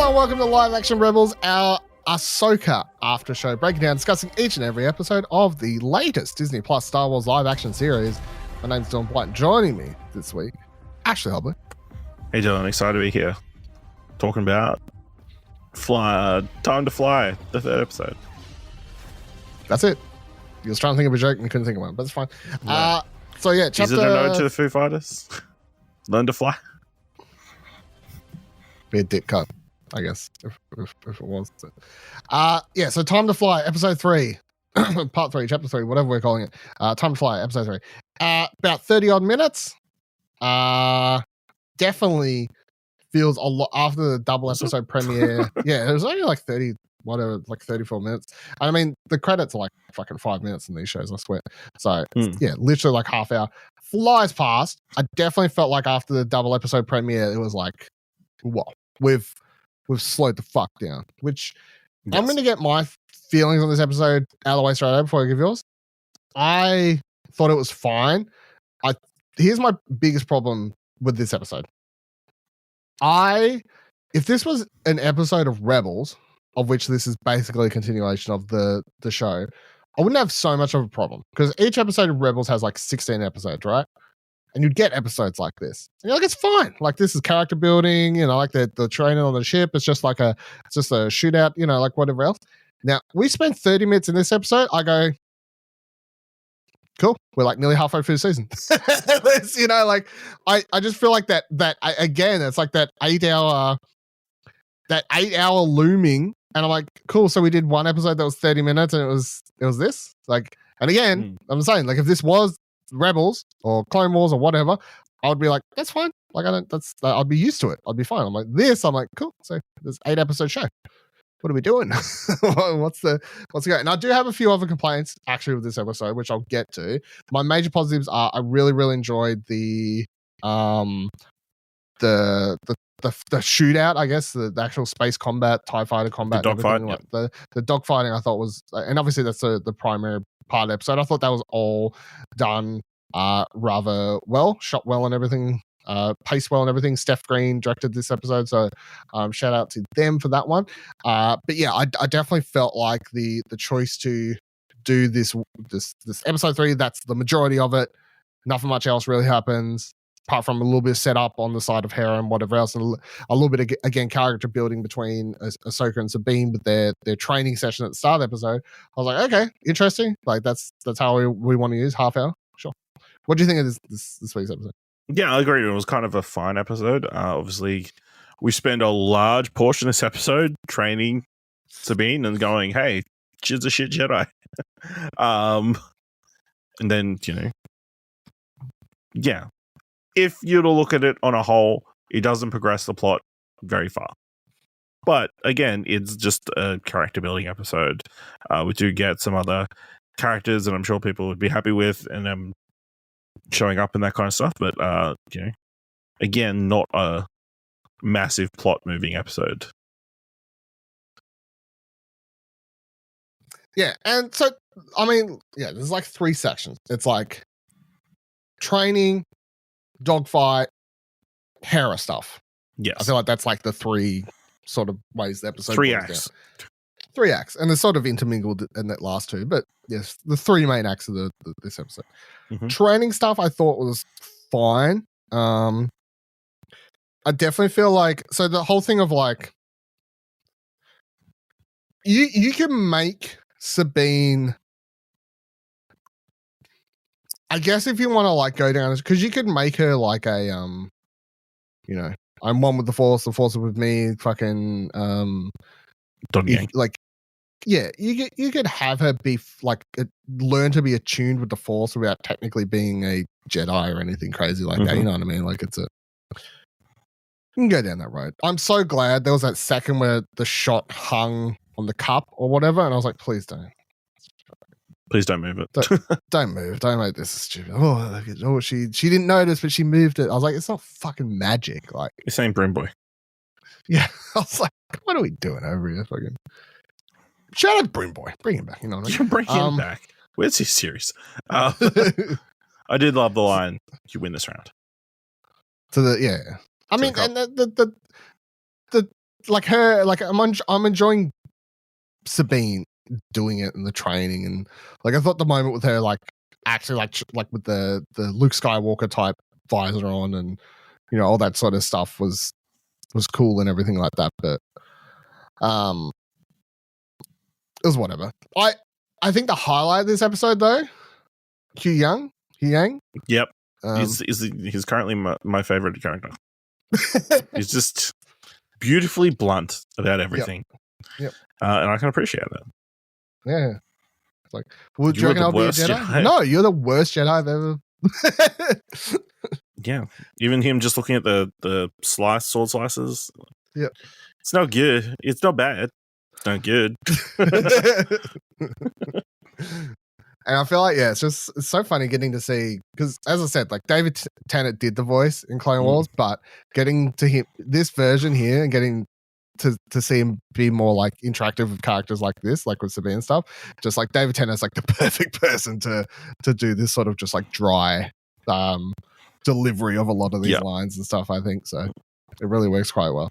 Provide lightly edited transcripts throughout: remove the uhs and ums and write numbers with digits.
Hello and welcome to Live Action Rebels, our Ahsoka after show, breaking down, discussing each and every episode of the latest Disney Plus Star Wars live action series. My name's Don White. Joining me this week, Ashley Hobley. Hey Dylan, excited to be here. Talking about Time to Fly, the third episode. That's it. You was trying to think of a joke and you couldn't think of one, but it's fine. Yeah. Chapter... Is it a nod to the Foo Fighters? Learn to fly? Be a dip cut, I guess, if it was. So Time to Fly, episode 3, part 3, chapter 3, whatever we're calling it. Time to Fly, episode 3. About 30 odd minutes. Definitely feels a lot after the double episode premiere. Yeah, it was only like 30, whatever, like 34 minutes. And I mean, the credits are like fucking 5 minutes in these shows, I swear. So, yeah, literally like half hour. Flies past. I definitely felt like after the double episode premiere, it was like, whoa. We've slowed the fuck down, which yes. I'm going to get my feelings on this episode out of the way straight away before I give yours. I thought it was fine. Here's my biggest problem with this episode. If this was an episode of Rebels, of which this is basically a continuation of the show, I wouldn't have so much of a problem because each episode of Rebels has like 16 episodes, right? And you'd get episodes like this. And you're like, it's fine. Like, this is character building, like the training on the ship. It's just like a shootout, like whatever else. Now, we spent 30 minutes in this episode. I go, cool. We're like nearly halfway through the season. I just feel like that again, it's like that 8 hour looming. And I'm like, cool. So we did one episode that was 30 minutes and it was this. Like, and again, I'm saying, like, if this was Rebels or Clone Wars or whatever, I would be like, that's fine. Like, I'd be used to it. I'd be fine. I'm like, cool. So there's 8 episode show. What are we doing? What's the go? And I do have a few other complaints actually with this episode, which I'll get to. My major positives are I really, really enjoyed the shootout, I guess, the actual space combat, TIE fighter combat, the dogfight. Like the dogfighting I thought was, and obviously that's the primary part of the episode. I thought that was all done rather well, shot well and everything, paced well and everything. Steph Green directed this episode, so shout out to them for that one. But yeah, I definitely felt like the choice to do this episode 3, that's the majority of it. Nothing much else really happens, apart from a little bit of setup on the side of Hera and whatever else, and a little bit of, again, character building between Ahsoka and Sabine with their training session at the start of the episode. I was like, okay, interesting. Like, that's how we want to use half hour. Sure. What do you think of this week's episode? Yeah, I agree. It was kind of a fine episode. Obviously, we spend a large portion of this episode training Sabine and going, hey, she's a shit Jedi. And then, yeah. If you were to look at it on a whole, it doesn't progress the plot very far. But again, it's just a character building episode. We do get some other characters that I'm sure people would be happy with and showing up and that kind of stuff. But, again, not a massive plot moving episode. Yeah. And so, I mean, yeah, there's like 3 sections. It's like training, dogfight, Hera stuff. Yes. I feel like that's like the 3 sort of ways the episode 3 acts. 3 acts. And they're sort of intermingled in that last 2. But yes, the 3 main acts of this episode. Mm-hmm. Training stuff I thought was fine. I definitely feel like, so the whole thing of like, you can make Sabine, I guess, if you want to like go down, because you could make her like a I'm one with the force is with me, fucking like, yeah, you could have her be like learn to be attuned with the force without technically being a Jedi or anything crazy like that. You know what I mean? Like, you can go down that road. I'm so glad there was that second where the shot hung on the cup or whatever, and I was like, please don't. Please don't move it. Don't move. Don't make this stupid. Oh, she didn't notice, but she moved it. I was like, it's not fucking magic. Like, you're saying Brim Boy. Yeah. I was like, what are we doing over here? Fucking shout out to Brim Boy. Bring him back. You know what I mean? You bring him back. Where's his series? I did love the line, you win this round. I mean, and the like her, like I'm enjoying Sabine doing it and the training, and like I thought the moment with her, like actually like with the Luke Skywalker type visor on, and all that sort of stuff was cool and everything like that. But it was whatever. I think the highlight of this episode though, Q Yang. Yep. He's currently my favorite character. He's just beautifully blunt about everything. Yep. And I can appreciate that. Yeah. It's like, would you reckon I'll be a Jedi? No, you're the worst Jedi I've ever. Yeah. Even him just looking at the sword slices. Yeah. It's not good. It's not bad. It's not good. And I feel like, it's so funny getting to see, because as I said, like David Tennant did the voice in Clone Wars, but getting to him this version here and getting to see him be more like interactive with characters like this, like with Sabine and stuff, just like David Tennant's like the perfect person to do this sort of just like dry delivery of a lot of these lines and stuff, I think. So it really works quite well.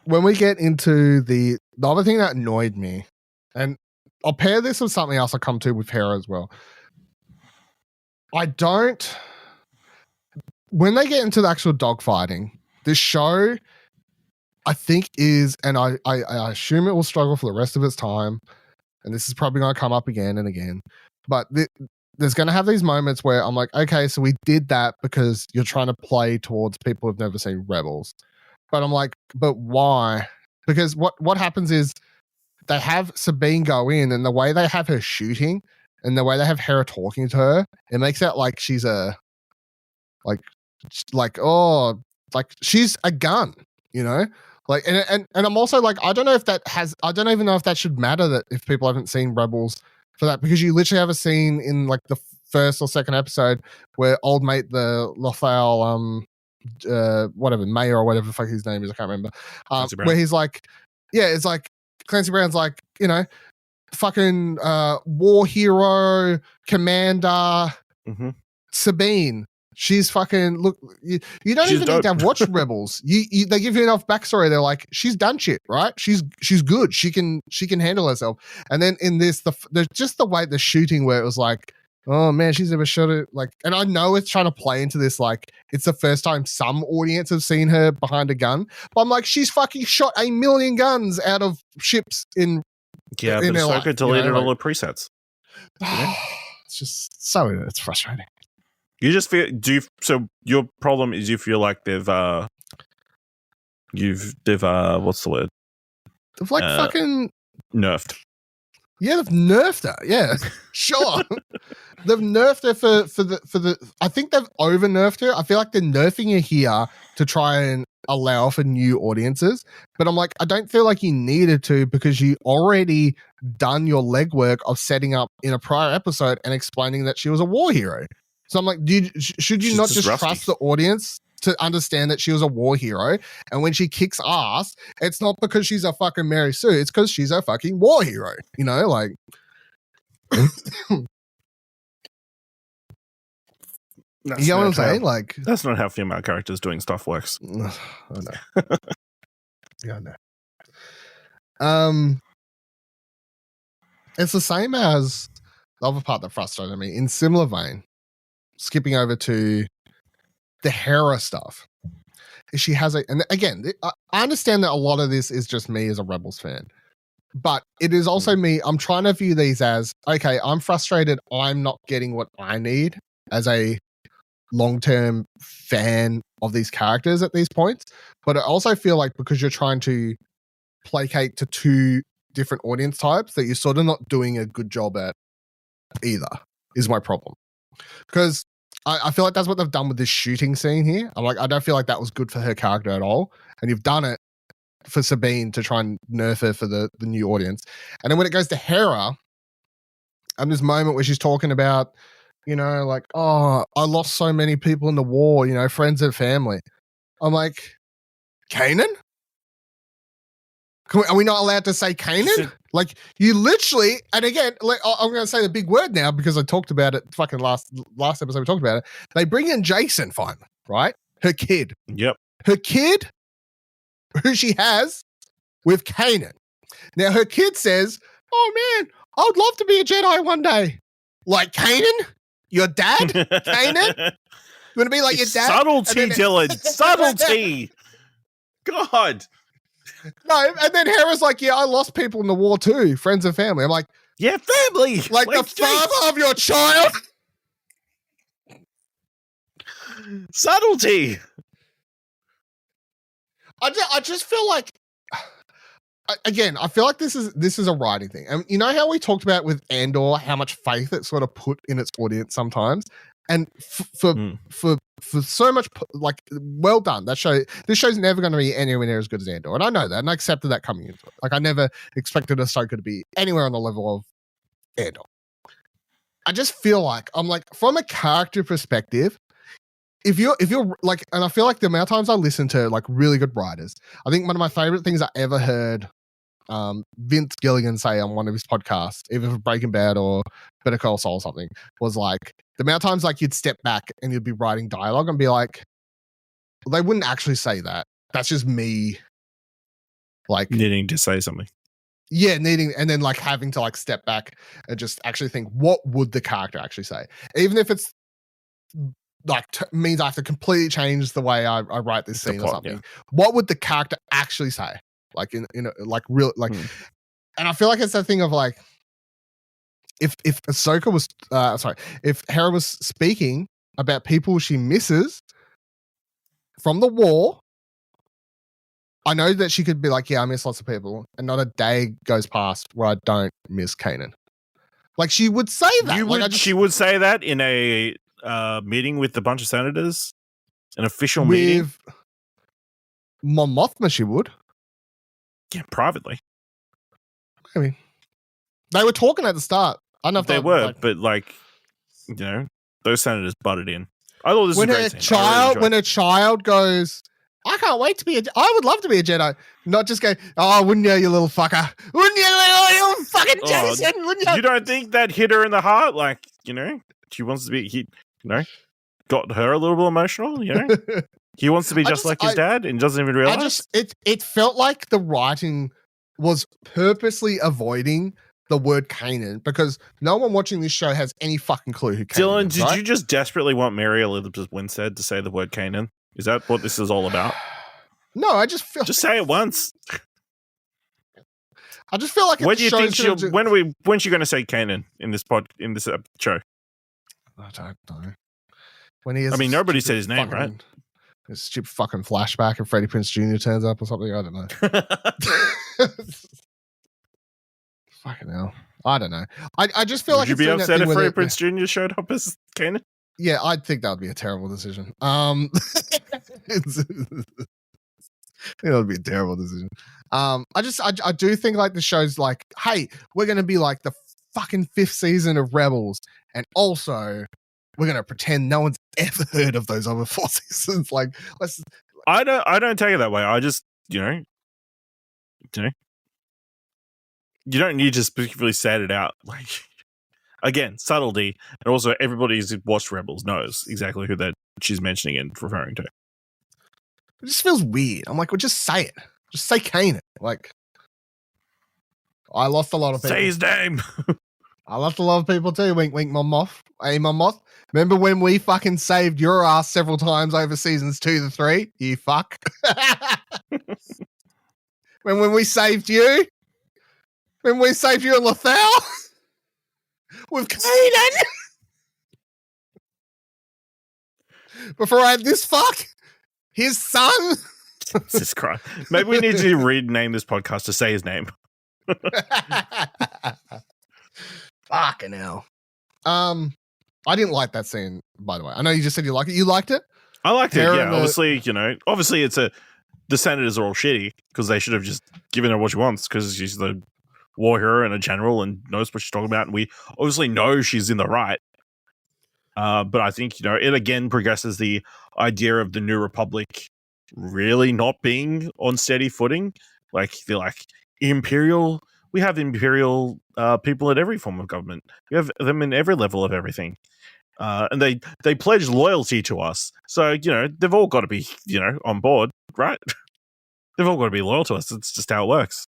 When we get into the other thing that annoyed me, and I'll pair this with something else I come to with Hera as well. When they get into the actual dogfighting, this show, I think is, and I assume it will struggle for the rest of its time, and this is probably going to come up again and again, but there's going to have these moments where I'm like, okay, so we did that because you're trying to play towards people who've never seen Rebels. But I'm like, but why? Because what happens is they have Sabine go in, and the way they have her shooting and the way they have Hera talking to her, it makes it like she's a she's a gun, Like, and I'm also like, I don't even know if that should matter, that if people haven't seen Rebels for that, because you literally have a scene in like the first or second episode where old mate the Lothal whatever mayor or whatever the fuck his name is, I can't remember, where he's like, it's like Clancy Brown's like, fucking war hero commander, Sabine. She's fucking, look, you don't even need to have watched Rebels. They give you enough backstory. They're like, she's done shit, right? She's good. She can handle herself. And then in this, there's just the way the shooting where it was like, oh man, she's never shot it. Like, and I know it's trying to play into this, like it's the first time some audience have seen her behind a gun. But I'm like, she's fucking shot 1 million guns out of ships in. Yeah, but Ahsoka deleted all the presets. It's just so, it's frustrating. You just feel, so your problem is you feel like they've what's the word? They've like fucking nerfed. Yeah, they've nerfed her. Yeah, sure. They've nerfed her for the. I think they've over nerfed her. I feel like they're nerfing her here to try and allow for new audiences. But I'm like, I don't feel like you needed to, because you already done your legwork of setting up in a prior episode and explaining that she was a war hero. So I'm like, should you not just trust the audience to understand that she was a war hero? And when she kicks ass, it's not because she's a fucking Mary Sue. It's because she's a fucking war hero. Like. You know what I'm saying? Like, that's not how female characters doing stuff works. I know. Yeah, I know. It's the same as the other part that frustrated me. In similar vein, skipping over to the Hera stuff, she has and again, I understand that a lot of this is just me as a Rebels fan, but it is also me. I'm trying to view these as, okay, I'm frustrated. I'm not getting what I need as a long-term fan of these characters at these points, but I also feel like because you're trying to placate to two different audience types, that you're sort of not doing a good job at either, is my problem. Because I feel like that's what they've done with this shooting scene here. I'm like, I don't feel like that was good for her character at all. And you've done it for Sabine to try and nerf her for the new audience. And then when it goes to Hera, and this moment where she's talking about, like, oh, I lost so many people in the war, friends and family. I'm like, Kanan? Are we not allowed to say Kanan? Like, you literally, and again, like, I'm going to say the big word now because I talked about it fucking last episode we talked about it. They bring in Jason finally, right? Her kid. Yep. Her kid who she has with Kanan. Now, her kid says, oh man, I would love to be a Jedi one day. Like Kanan? Your dad? Kanan? You want to be like your dad? Subtlety, Dylan. Subtlety. God. No, and then Hera's like, yeah, I lost people in the war too, friends and family. I'm like, yeah, family. Like the father of your child? Subtlety. I just feel like, again, I feel like this is a writing thing. And you know how we talked about with Andor, how much faith it sort of put in its audience sometimes? And for so much, like, well done. This show's never going to be anywhere near as good as Andor. And I know that, and I accepted that coming into it. Like, I never expected Ahsoka to be anywhere on the level of Andor. I just feel like, I'm like, from a character perspective, if you're like, and I feel like the amount of times I listen to like really good writers, I think one of my favorite things I ever heard Vince Gilligan say on one of his podcasts, either for Breaking Bad or Better Call Saul or something, was like the amount of times like you'd step back and you'd be writing dialogue and be like, well, they wouldn't actually say that. That's just me, like needing to say something. Yeah, and then like having to like step back and just actually think, what would the character actually say, even if it's like means I have to completely change the way I write this scene or something. Yeah. What would the character actually say? Like in a, like real like, and I feel like it's that thing of like, if Ahsoka was if Hera was speaking about people she misses from the war, I know that she could be like, yeah, I miss lots of people, and not a day goes past where I don't miss Kanan. Like she would say that. She would say that in a meeting with a bunch of senators, an official meeting. With Mon Mothma, she would. Yeah, privately. I mean, they were talking at the start. I don't know if they were, like, but like, you know, those senators butted in. I thought this was a great scene. When a child goes, I can't wait to be I would love to be a Jedi. Not just go, oh, wouldn't you little fucker? Wouldn't you little fucking Jason? Wouldn't you? You don't think that hit her in the heart? Like, you know, she wants to be, you know, got her a little bit emotional, you know? He wants to be just like his dad and doesn't even realize. It felt like the writing was purposely avoiding the word Kanan because no one watching this show has any fucking clue who Kanan is. Dylan, did you just desperately want Mary Elizabeth Winstead to say the word Kanan? Is that what this is all about? No, I just feel. Just say it once. I just feel like when do you think when's she going to say Kanan in this show? I don't know. When he is, I mean, nobody said his name, right? A stupid fucking flashback and Freddie Prinze Jr. turns up or something. I don't know. Fucking hell. I don't know. I just feel like you'd be upset if Freddie Prinze Jr. showed up as Kanan? Yeah, I'd think that would be a terrible decision. It would be a terrible decision. I do think like the show's like, hey, we're gonna be like the fucking 5th season of Rebels, and also we're gonna pretend no one's ever heard of those other 4 seasons. Like, let's. I don't take it that way. I just, you know, you don't need to specifically set it out. Like, again, subtlety, and also everybody who's watched Rebels knows exactly who that she's mentioning and referring to. It just feels weird. I'm like, well, just say it. Just say Kanan. Like, I lost a lot of people. Say his name. I lost a lot of people too. Wink, wink, Mon Moth. Hey, Mon Moth. Remember when we fucking saved your ass several times over seasons 2 to 3? You fuck. when we saved you? When we saved you in Lothal? With Kanan? Before I had this fuck? His son? Jesus Christ. Maybe we need to rename this podcast to say his name. Fucking hell. I didn't like that scene, by the way. I know you just said you liked it. You liked it? I liked it, yeah. Obviously, you know, it's the senators are all shitty because they should have just given her what she wants because she's the war hero and a general and knows what she's talking about. And we obviously know she's in the right. But I think, you know, it again progresses the idea of the New Republic really not being on steady footing. Like, they're like, Imperial, we have Imperial people at every form of government. We have them in every level of everything. And they pledge loyalty to us. So, you know, they've all got to be, you know, on board, right? They've all got to be loyal to us. It's just how it works.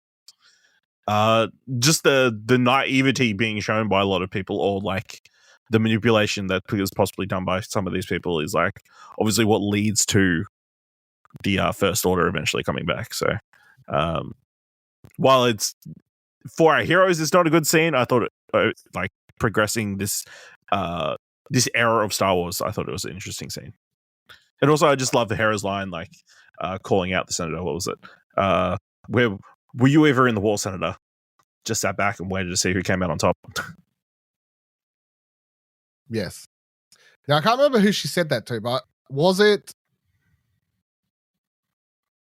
Just the naivety being shown by a lot of people, or like the manipulation that is possibly done by some of these people, is like obviously what leads to the First Order eventually coming back. So, while it's for our heroes, it's not a good scene. I thought like progressing this era of Star Wars, I thought it was an interesting scene. And also, I just love the Hera's line, like calling out the senator. What was it? Where were you ever in the war, Senator? Just sat back and waited to see who came out on top. Yes. Now I can't remember who she said that to, but was it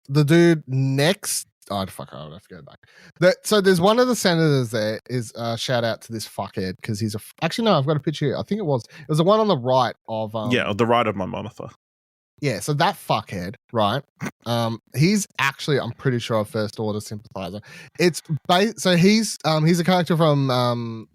the dude next? Oh fuck! I would have to go back. So there's one of the senators there. Is shout out to this fuckhead because he's actually no, I've got a picture here. I think it was the one on the right of the right of my monitor. Yeah, so that fuckhead, right? He's actually, I'm pretty sure, a First Order sympathizer. So he's a character from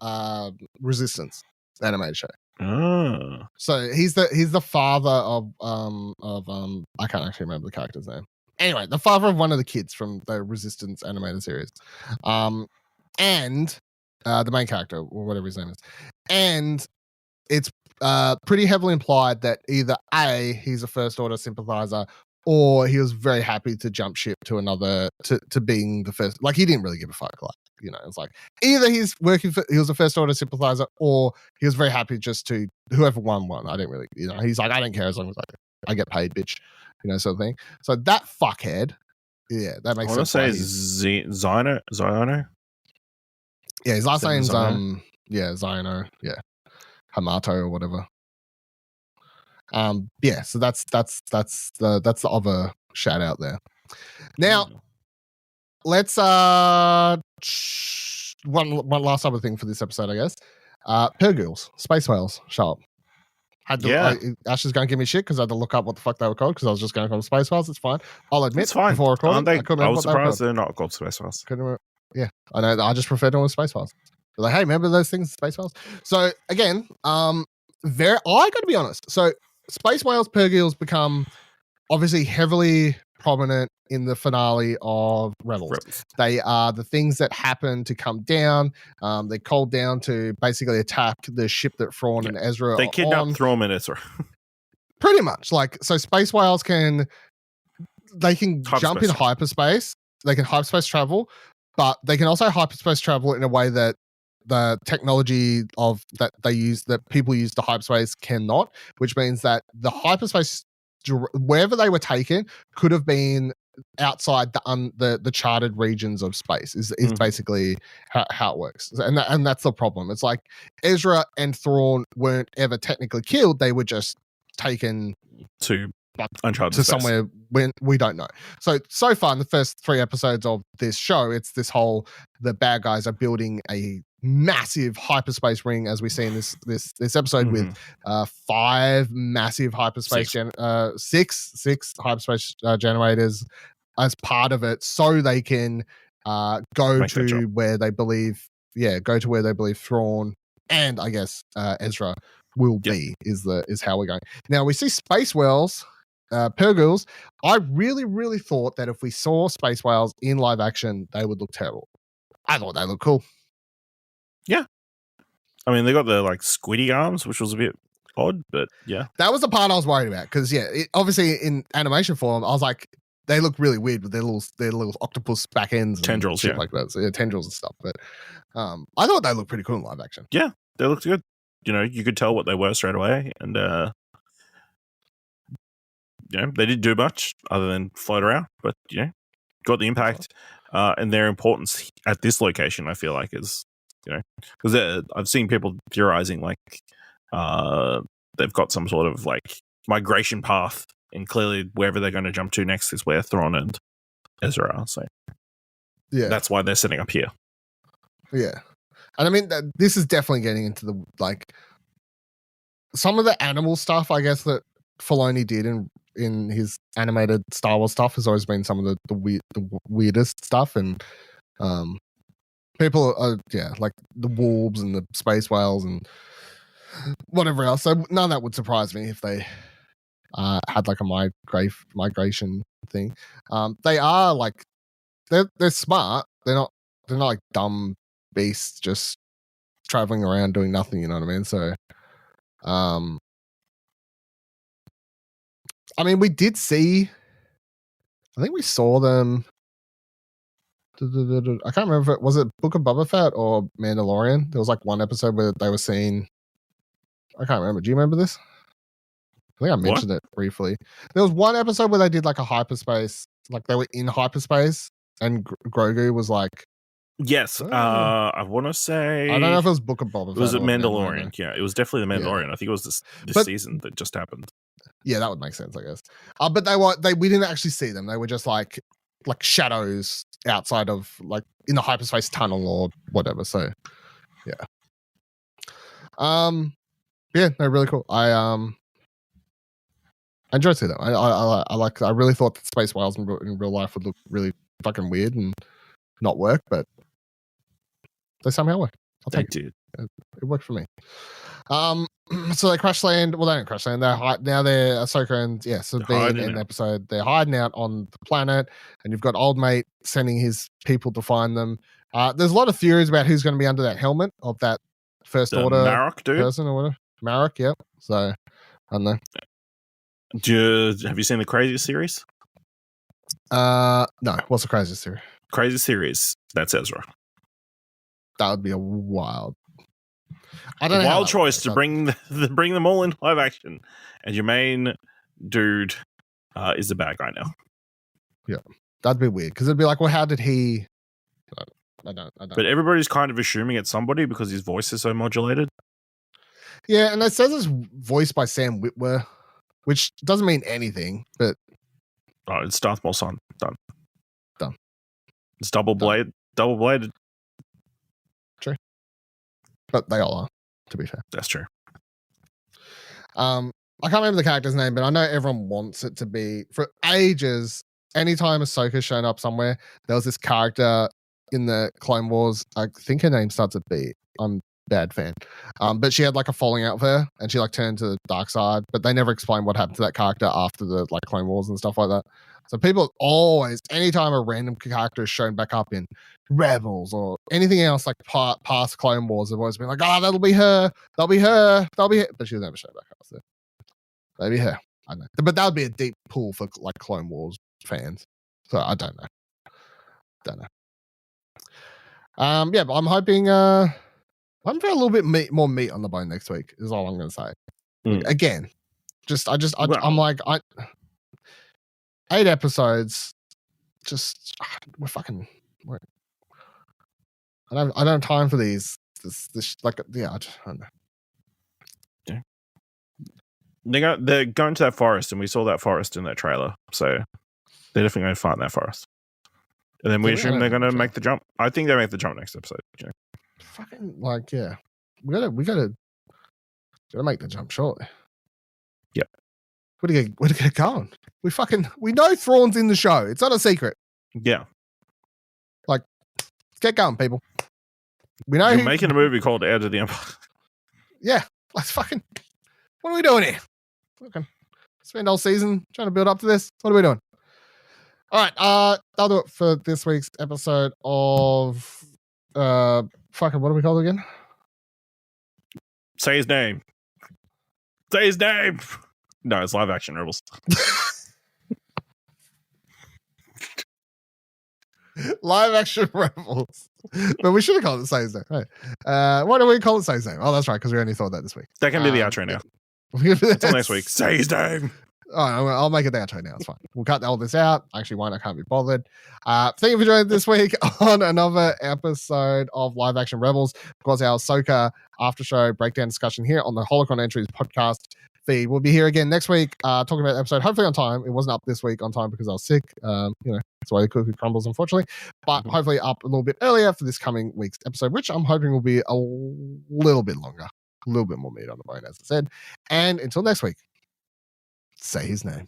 Resistance animated show. Oh. So he's the father of I can't actually remember the character's name. Anyway, the father of one of the kids from the Resistance animated series, and the main character or whatever his name is, and it's pretty heavily implied that either A, he's a First Order sympathizer, or he was very happy to jump ship to another to being the first. Like he didn't really give a fuck. Like it's like either he was a First Order sympathizer, or he was very happy just to whoever won. I didn't really, he's like I don't care as long as I get paid, bitch, sort of thing. So that fuckhead, yeah, that makes sense. I want to say Ziono. Yeah, his last name's Ziono. Yeah. Hamato or whatever. Yeah, so that's the other shout out there. Now, let's one last other thing for this episode, I guess. Purgils, space whales, show up. Ash is going to give me shit because I had to look up what the fuck they were called because I was just going to call them space whales. It's fine. I'll admit, it's fine. Before recording, I was surprised they're not called space whales. Yeah, I know. I just prefer them with space whales. They're like, hey, remember those things, space whales? So again, I got to be honest. So space whales, purgils become obviously heavily prominent in the finale of Rebels. They are the things that happen to come down. They're called down to basically attack the ship that Thrawn and Ezra They kidnap Thrawn and Ezra. Pretty much. Like, so space whales can jump in hyperspace. They can hyperspace travel, but they can also hyperspace travel in a way that the technology that people use to hyperspace cannot, which means that the hyperspace wherever they were taken could have been outside the charted regions of space is basically how it works. And that's the problem. It's like Ezra and Thrawn weren't ever technically killed. They were just taken to uncharted space. Somewhere when we don't know. So far in the first 3 episodes of this show, it's this whole the bad guys are building a massive hyperspace ring, as we see in this episode, with 5 massive hyperspace 6 hyperspace generators as part of it, so they can go to where they believe Thrawn and I guess Ezra will be is how we're going. Now we see space whales, purgils. I really, really thought that if we saw space whales in live action, they would look terrible. I thought they looked cool. Yeah. I mean, they got the like squiddy arms, which was a bit odd, but yeah. That was the part I was worried about because obviously in animation form, I was like, they look really weird with their little octopus back ends, tendrils, and shit like that. So tendrils and stuff. But I thought they looked pretty cool in live action. Yeah, they looked good. You could tell what they were straight away, and they didn't do much other than float around, but got the impact and their importance at this location. I feel like is because I've seen people theorizing like they've got some sort of like migration path, and clearly wherever they're going to jump to next is where Thrawn and Ezra are. So that's why they're setting up here. Yeah, and I mean this is definitely getting into the like some of the animal stuff, I guess, that Filoni did in his animated Star Wars stuff has always been some of the weirdest stuff, and people are like the wolves and the space whales and whatever else. So none of that would surprise me if they had like a migration thing. They are like they're smart. They're not like dumb beasts just traveling around doing nothing. You know what I mean? So, I mean, we did see. I think we saw them. I can't remember if it was Book of Boba Fett or Mandalorian. There was like one episode where they were seen. I can't remember. Do you remember this? I think I mentioned it briefly. There was one episode where they did like a hyperspace, like they were in hyperspace, and Grogu was like, yes, I want to say, I don't know if it was Book of Boba Fett. Was it Mandalorian? Yeah, it was definitely the Mandalorian. Yeah. I think it was this season that just happened. Yeah, that would make sense, I guess. But we didn't actually see them. They were just like shadows outside of like in the hyperspace tunnel or whatever. So yeah. Yeah, no, really cool. I enjoyed seeing them. I really thought that space whales in real life would look really fucking weird and not work, but they somehow work. I'll take it. It worked for me. So they crash land. Well, they don't crash land. They're Ahsoka and Sabine in the episode. They're hiding out on the planet, and you've got old mate sending his people to find them. There's a lot of theories about who's going to be under that helmet of that First Order Marok dude person or whatever. Marok, yep. So I don't know. Have you seen the Crazy series? No. What's the Crazy series? Crazy series. That's Ezra. That would be a wild. Wild choice to bring them all in live action, and your main dude is the bad guy now. Yeah, that'd be weird because it'd be like, well, how did he? I don't. But everybody's kind of assuming it's somebody because his voice is so modulated. Yeah, and it says it's voiced by Sam Witwer, which doesn't mean anything. But it's Darth Maul's son. Done. It's double bladed. True. But they all are, to be fair. That's true. I can't remember the character's name, but I know everyone wants it to be. For ages, anytime Ahsoka's shown up somewhere, there was this character in the Clone Wars. I think her name starts at B. I'm a bad fan. But she had like a falling out with her, and she like turned to the dark side, but they never explained what happened to that character after the like Clone Wars and stuff like that. So people always, anytime a random character is shown back up in Rebels or anything else like past Clone Wars, have always been like, that'll be her. That'll be her. But she'll never show back up. So maybe her. I don't know. But that would be a deep pull for like Clone Wars fans. So I don't know. Yeah, but I'm hoping I'm for a little bit more meat on the bone next week, is all I'm gonna say. Again. I'm like 8 episodes. Just we're fucking. I don't have time for these. This like yeah. I don't know. Yeah. They're going to that forest, and we saw that forest in that trailer. So they're definitely going to find that forest, and then we assume they're going to make the jump. I think they make the jump next episode. Yeah. Fucking like yeah. We gotta make the jump shortly. Yep. Where to get going? We know Thrawn's in the show. It's not a secret. Yeah. Like, let's get going, people. We know you're making a movie called Heir to the Empire. Yeah. Let's fucking. What are we doing here? Fucking spend all season trying to build up to this. What are we doing? All right. That'll do it for this week's episode of fucking what do we call it again? Say his name. No, it's live action Rebels. Live action Rebels. But we should have called it Say His Name. Hey. Why don't we call it Say His Name? Oh, that's right, because we only thought that this week. That can be the outro now. Until next week. Say his name. Oh, I'll make it the outro now. It's fine. We'll cut all this out. Actually, why not? I can't be bothered. Thank you for joining this week on another episode of Live Action Rebels. Of course, our Ahsoka after show breakdown discussion here on the Holocron Entries podcast feed. We'll be here again next week talking about the episode, hopefully on time. It wasn't up this week on time because I was sick. That's why the cookie crumbles, unfortunately. But hopefully up a little bit earlier for this coming week's episode, which I'm hoping will be a little bit longer, a little bit more meat on the bone, as I said. And until next week, say his name.